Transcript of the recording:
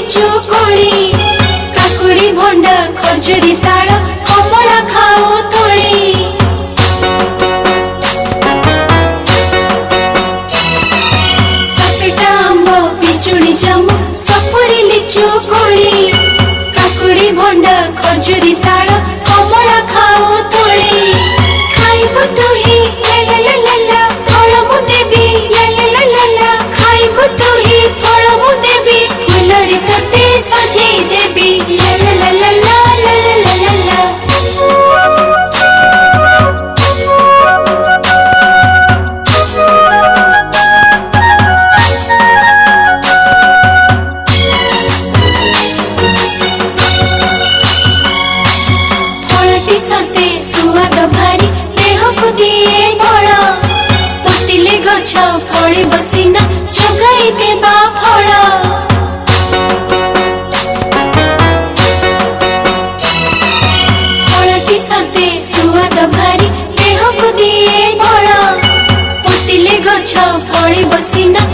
लिचु कोली काकुड़ी भंडा खजुरी ताल कमला खाओ तोली सपेटा आंब पिजुड़ी जामु सपुरी लिचु कोली काकुड़ी भंडा खजुरी ताल कमला खाओ तोली खाइबु तुही ला ला ला ला फल मु देबी ला ला ला ला ला खाइबु तुही फल मु देबी फुलरे तते सजेई देबी ला ला ला ला ला ला ला ला फलटी सते सुआद भारी देह को दिए बड़ पोतिले गछ फली बसिना जोगाई देबा फल फलटी सते सुआद भारी देह को दिए बड़ पोतिले गछ फली बसिना